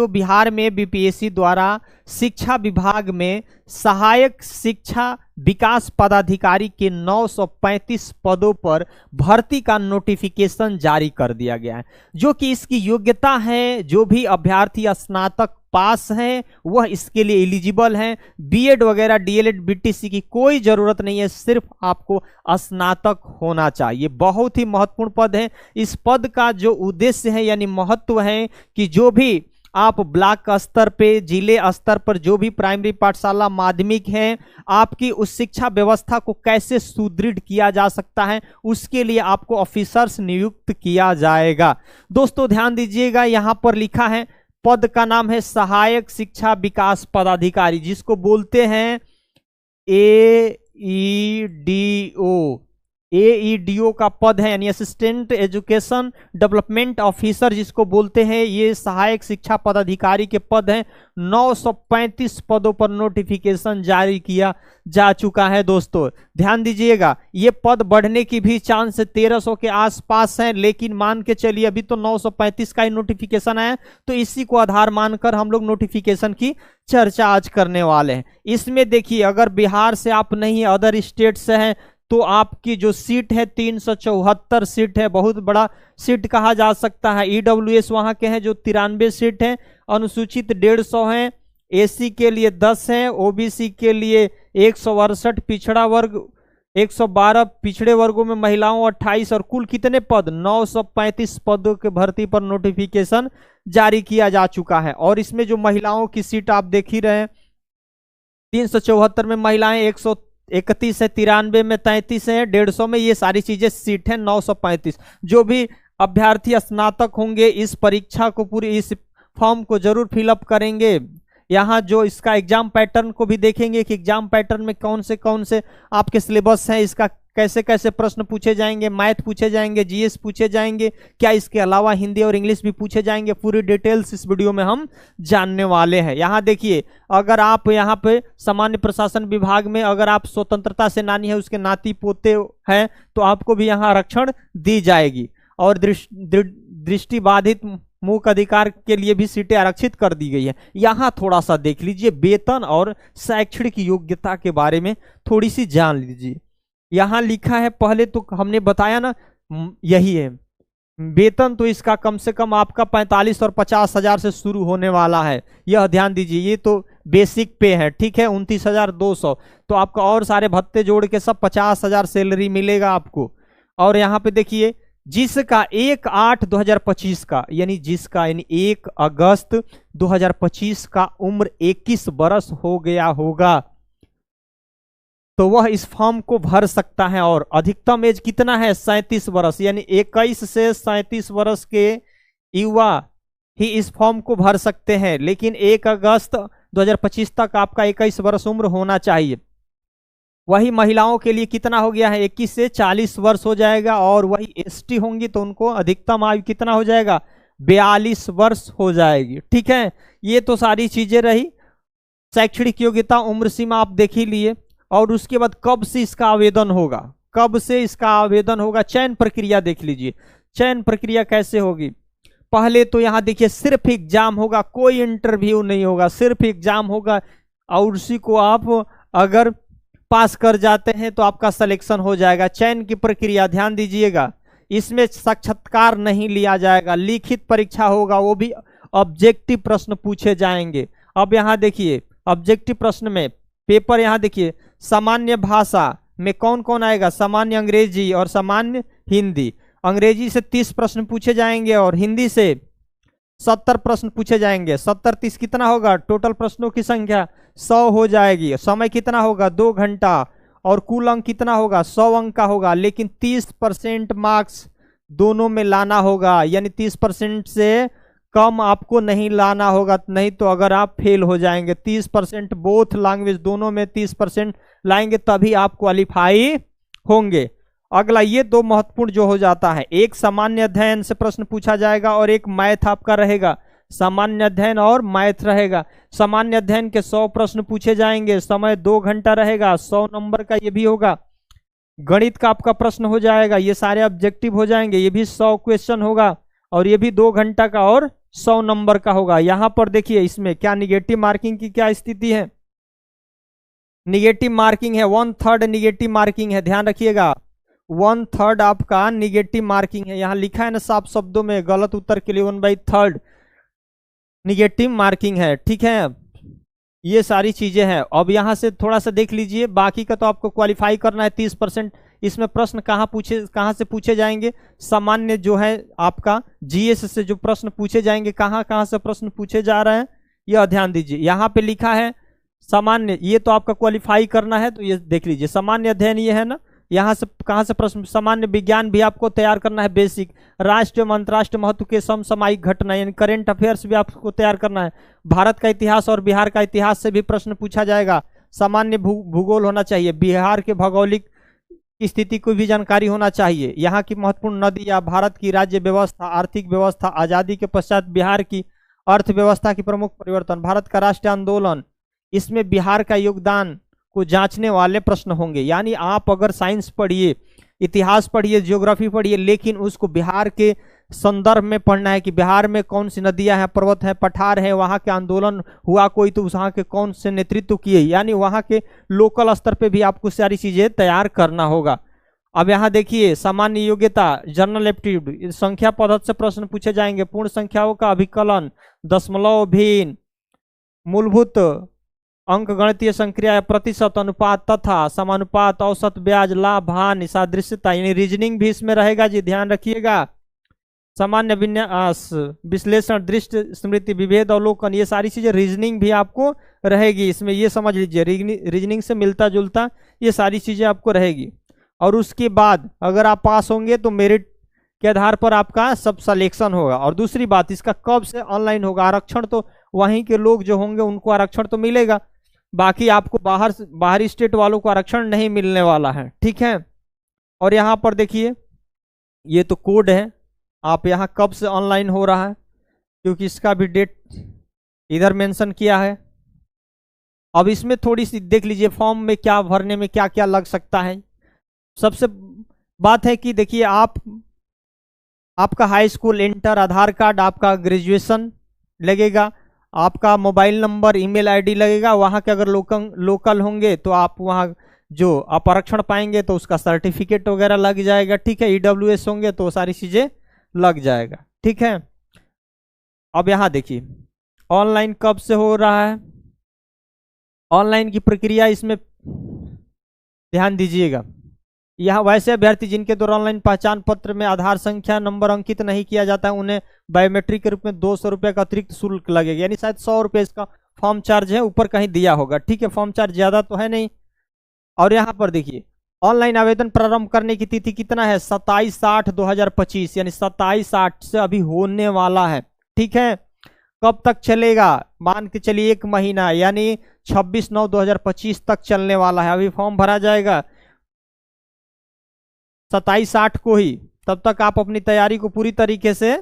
बिहार में बीपीएससी द्वारा शिक्षा विभाग में सहायक शिक्षा विकास पदाधिकारी के 935 पदों पर भर्ती का नोटिफिकेशन जारी कर दिया गया है। जो कि इसकी योग्यता है, जो भी अभ्यर्थी स्नातक पास हैं वह इसके लिए एलिजिबल हैं। बीएड वगैरह डीएलएड बीटीसी की कोई जरूरत नहीं है, सिर्फ आपको स्नातक होना चाहिए। बहुत ही महत्वपूर्ण पद है। इस पद का जो उद्देश्य है यानी महत्व है कि जो भी आप ब्लॉक स्तर पे, जिले स्तर पर जो भी प्राइमरी पाठशाला माध्यमिक हैं, आपकी उस शिक्षा व्यवस्था को कैसे सुदृढ़ किया जा सकता है, उसके लिए आपको ऑफिसर्स नियुक्त किया जाएगा। दोस्तों ध्यान दीजिएगा, यहां पर लिखा है पद का नाम है सहायक शिक्षा विकास पदाधिकारी, जिसको बोलते हैं एईडीओ का पद है, यानी असिस्टेंट एजुकेशन डेवलपमेंट ऑफिसर जिसको बोलते हैं। ये सहायक शिक्षा पदाधिकारी के पद हैं। 935 पदों पर नोटिफिकेशन जारी किया जा चुका है। दोस्तों ध्यान दीजिएगा, ये पद बढ़ने की भी चांस 1300 के आसपास है, लेकिन मान के चलिए अभी तो 935 का ही नोटिफिकेशन आया, तो इसी को आधार मानकर हम लोग नोटिफिकेशन की चर्चा आज करने वाले हैं। इसमें देखिए, अगर बिहार से आप नहीं अदर स्टेट से हैं तो आपकी जो सीट है 374 सीट है, बहुत बड़ा सीट कहा जा सकता है। ईडब्ल्यूएस वहां के हैं जो 93 सीट है, अनुसूचित 150 है, एसी के लिए 10 है, ओबीसी के लिए 168, पिछड़ा वर्ग 112, पिछड़े वर्गों में महिलाओं 28 और कुल कितने पद 935 पदों के भर्ती पर नोटिफिकेशन जारी किया जा चुका है। और इसमें जो महिलाओं की सीट आप देख ही रहे हैं, 374 में महिलाएं 131 है, 93 में 33 है, 150 में, ये सारी चीजें सीट है 935। जो भी अभ्यर्थी स्नातक होंगे इस परीक्षा को पूरी इस फॉर्म को जरूर फिलअप करेंगे। यहाँ जो इसका एग्जाम पैटर्न को भी देखेंगे कि एग्जाम पैटर्न में कौन से आपके सिलेबस हैं, इसका कैसे कैसे प्रश्न पूछे जाएंगे, मैथ पूछे जाएंगे, जीएस पूछे जाएंगे, क्या इसके अलावा हिंदी और इंग्लिश भी पूछे जाएंगे, पूरी डिटेल्स इस वीडियो में हम जानने वाले हैं। यहाँ देखिए, अगर आप यहाँ पे सामान्य प्रशासन विभाग में अगर आप स्वतंत्रता सेनानी है, उसके नाती पोते हैं, तो आपको भी यहाँ आरक्षण दी जाएगी। और दृष्टिबाधित मूक अधिकार के लिए भी सीटें आरक्षित कर दी गई है। यहाँ थोड़ा सा देख लीजिए, वेतन और शैक्षणिक योग्यता के बारे में थोड़ी सी जान लीजिए। यहाँ लिखा है, पहले तो हमने बताया ना, यही है वेतन, तो इसका कम से कम आपका 45 और 50 हजार से शुरू होने वाला है। यह ध्यान दीजिए, ये तो बेसिक पे है, ठीक है, 29,200। तो आपका और सारे भत्ते जोड़ के सब 50,000 सैलरी मिलेगा आपको। और यहाँ पे देखिए, जिसका 1/8/2025 का यानी 1 अगस्त 2025 का उम्र 21 बरस हो गया होगा, तो वह इस फॉर्म को भर सकता है। और अधिकतम एज कितना है 37 वर्ष, यानी 21 से 37 वर्ष के युवा ही इस फॉर्म को भर सकते हैं। लेकिन 1 अगस्त 2025 तक आपका 21 वर्ष उम्र होना चाहिए। वही महिलाओं के लिए कितना हो गया है, 21 से 40 वर्ष हो जाएगा। और वही एसटी होंगी तो उनको अधिकतम आयु कितना हो जाएगा, 42 वर्ष हो जाएगी। ठीक है, ये तो सारी चीजें रही। शैक्षणिक योग्यता, उम्र सीमा आप देख ही लिए। और उसके बाद कब से इसका आवेदन होगा, कब से इसका आवेदन होगा, चयन प्रक्रिया देख लीजिए। चयन प्रक्रिया कैसे होगी, पहले तो यहां देखिए सिर्फ एग्जाम होगा, कोई इंटरव्यू नहीं होगा, सिर्फ एग्जाम होगा। और उसी को आप अगर पास कर जाते हैं तो आपका सिलेक्शन हो जाएगा। चयन की प्रक्रिया ध्यान दीजिएगा, इसमें साक्षात्कार नहीं लिया जाएगा, लिखित परीक्षा होगा, वो भी ऑब्जेक्टिव प्रश्न पूछे जाएंगे। अब यहाँ देखिए, ऑब्जेक्टिव प्रश्न में पेपर यहाँ देखिए, सामान्य भाषा में कौन कौन आएगा, सामान्य अंग्रेजी और सामान्य हिंदी। अंग्रेजी से 30 प्रश्न पूछे जाएंगे और हिंदी से 70 प्रश्न पूछे जाएंगे। 70 30 कितना होगा, टोटल प्रश्नों की संख्या 100 हो जाएगी। समय कितना होगा, 2 घंटा। और कुल अंक कितना होगा, 100 अंक का होगा। लेकिन 30% मार्क्स दोनों में लाना होगा, यानी 30% से कम आपको नहीं लाना होगा, नहीं तो अगर आप फेल हो जाएंगे। 30% बोथ लैंग्वेज दोनों में 30% लाएंगे तभी आप क्वालिफाई होंगे। अगला, ये 2 महत्वपूर्ण जो हो जाता है, एक सामान्य अध्ययन से प्रश्न पूछा जाएगा और एक मैथ आपका रहेगा। सामान्य अध्ययन और मैथ रहेगा। सामान्य अध्ययन के 100 प्रश्न पूछे जाएंगे, समय 2 घंटा रहेगा, 100 नंबर का ये भी होगा। गणित का आपका प्रश्न हो जाएगा, ये सारे ऑब्जेक्टिव हो जाएंगे, ये भी 100 क्वेश्चन होगा और ये भी 2 घंटा का और 100 नंबर का होगा। यहां पर देखिए इसमें क्या निगेटिव मार्किंग की क्या स्थिति है, निगेटिव मार्किंग है, 1/3 निगेटिव मार्किंग है, ध्यान रखिएगा 1/3 आपका निगेटिव मार्किंग है। यहां लिखा है ना साफ शब्दों में, गलत उत्तर के लिए 1/3 निगेटिव मार्किंग है, ठीक है। ये सारी चीजें हैं। अब यहां से थोड़ा सा देख लीजिए, बाकी का तो आपको क्वालिफाई करना है 30%। इसमें प्रश्न कहाँ से पूछे जाएंगे, सामान्य जो है आपका जीएस से जो प्रश्न पूछे जाएंगे, कहाँ से प्रश्न पूछे जा रहे हैं यह ध्यान दीजिए। यहाँ पे लिखा है सामान्य, ये तो आपका क्वालिफाई करना है, तो ये देख लीजिए सामान्य अध्ययन ये है ना, यहाँ से कहाँ से प्रश्न, सामान्य विज्ञान भी आपको तैयार करना है, बेसिक, राष्ट्रीय एवं अंतर्राष्ट्रीय महत्व के समसामयिक घटना यानी करेंट अफेयर्स भी आपको तैयार करना है। भारत का इतिहास और बिहार का इतिहास से भी प्रश्न पूछा जाएगा। सामान्य भूगोल होना चाहिए, बिहार के भौगोलिक की स्थिति को भी जानकारी होना चाहिए, यहाँ की महत्वपूर्ण नदी या भारत की राज्य व्यवस्था, आर्थिक व्यवस्था, आजादी के पश्चात बिहार की अर्थव्यवस्था की प्रमुख परिवर्तन, भारत का राष्ट्रीय आंदोलन, इसमें बिहार का योगदान को जांचने वाले प्रश्न होंगे। यानी आप अगर साइंस पढ़िए, इतिहास पढ़िए, ज्योग्राफी पढ़िए, लेकिन उसको बिहार के संदर्भ में पढ़ना है कि बिहार में कौन सी नदियां हैं, पर्वत है, पठार है, वहाँ के आंदोलन हुआ कोई तो वहाँ के कौन से नेतृत्व किए, यानी वहाँ के लोकल स्तर पे भी आपको सारी चीजें तैयार करना होगा। अब यहाँ देखिए सामान्य योग्यता, जनरल एप्टीट्यूड, संख्या पद्धति से प्रश्न पूछे जाएंगे, पूर्ण संख्याओं का अभिकलन, दशमलव भिन्न, मूलभूत अंक गणितीय संक्रिया, प्रतिशत, अनुपात तथा समानुपात, औसत ब्याज, लाभ हानि, सादृश्यता, यानी रीजनिंग भी इसमें रहेगा जी, ध्यान रखिएगा। सामान्य विन्यास, विश्लेषण, दृष्टि, स्मृति, विभेद, अवलोकन, ये सारी चीजें रीजनिंग भी आपको रहेगी इसमें, ये समझ लीजिए रीजनिंग से मिलता जुलता ये सारी चीजें आपको रहेगी। और उसके बाद अगर आप पास होंगे तो मेरिट के आधार पर आपका सब सिलेक्शन होगा। और दूसरी बात, इसका कब से ऑनलाइन होगा, आरक्षण तो वहीं के लोग जो होंगे उनको आरक्षण तो मिलेगा, बाकी आपको बाहरी स्टेट वालों को आरक्षण नहीं मिलने वाला है, ठीक है। और यहाँ पर देखिए ये तो कोड है, आप यहाँ कब से ऑनलाइन हो रहा है, क्योंकि इसका भी डेट इधर मेंशन किया है। अब इसमें थोड़ी सी देख लीजिए फॉर्म में क्या भरने में क्या क्या लग सकता है। सबसे बात है कि देखिए आपका हाई स्कूल, इंटर, आधार कार्ड, आपका ग्रेजुएशन लगेगा, आपका मोबाइल नंबर, ईमेल आईडी लगेगा। वहाँ के अगर लोकल होंगे तो आप वहाँ जो आप आरक्षण पाएंगे तो उसका सर्टिफिकेट वगैरह लग जाएगा, ठीक है। ईडब्ल्यूएस होंगे तो सारी चीज़ें लग जाएगा, ठीक है। अब यहाँ देखिए ऑनलाइन कब से हो रहा है, ऑनलाइन की प्रक्रिया इसमें ध्यान दीजिएगा। यहाँ वैसे अभ्यर्थी जिनके द्वारा ऑनलाइन पहचान पत्र में आधार संख्या नंबर अंकित नहीं किया जाता है, उन्हें बायोमेट्रिक के रूप में 200 रुपये का अतिरिक्त शुल्क लगेगा, यानी शायद 100 रुपये इसका फॉर्म चार्ज है, ऊपर कहीं दिया होगा, ठीक है। फॉर्म चार्ज ज़्यादा तो है नहीं। और यहाँ पर देखिए ऑनलाइन आवेदन प्रारंभ करने की तिथि कितना है, 27/8/2025, यानी 27/8 से अभी होने वाला है, ठीक है। कब तक चलेगा, मान के चलिए 1 महीना, यानी 26/9/2025 तक चलने वाला है। अभी फॉर्म भरा जाएगा 27/8 को ही, तब तक आप अपनी तैयारी को पूरी तरीके से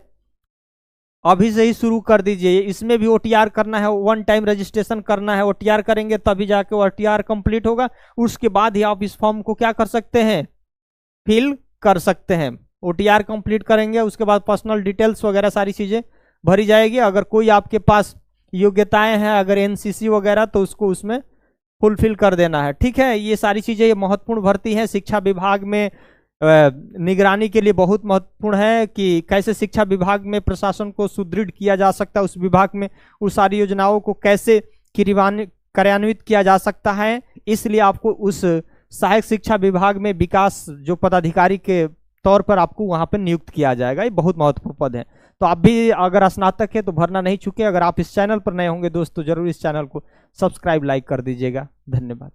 अभी से ही शुरू कर दीजिए। इसमें भी ओटीआर करना है, 1 टाइम रजिस्ट्रेशन करना है, ओटीआर करेंगे तभी जाके ओटीआर कंप्लीट होगा, उसके बाद ही आप इस फॉर्म को क्या कर सकते हैं, फिल कर सकते हैं। ओटीआर कंप्लीट करेंगे, उसके बाद पर्सनल डिटेल्स वगैरह सारी चीजें भरी जाएगी। अगर कोई आपके पास योग्यताएं हैं, अगर एनसीसी वगैरह, तो उसको उसमें फुलफिल कर देना है, ठीक है। ये सारी चीजें ये महत्वपूर्ण भर्ती है, शिक्षा विभाग में निगरानी के लिए बहुत महत्वपूर्ण है कि कैसे शिक्षा विभाग में प्रशासन को सुदृढ़ किया जा सकता है, उस विभाग में उस सारी योजनाओं को कैसे कार्यान्वित किया जा सकता है। इसलिए आपको उस सहायक शिक्षा विभाग में विकास जो पदाधिकारी के तौर पर आपको वहां पर नियुक्त किया जाएगा, ये बहुत महत्वपूर्ण पद है। तो आप भी अगर स्नातक है तो भरना नहीं चुके। अगर आप इस चैनल पर नए होंगे दोस्तों, जरूर इस चैनल को सब्सक्राइब, लाइक कर दीजिएगा। धन्यवाद।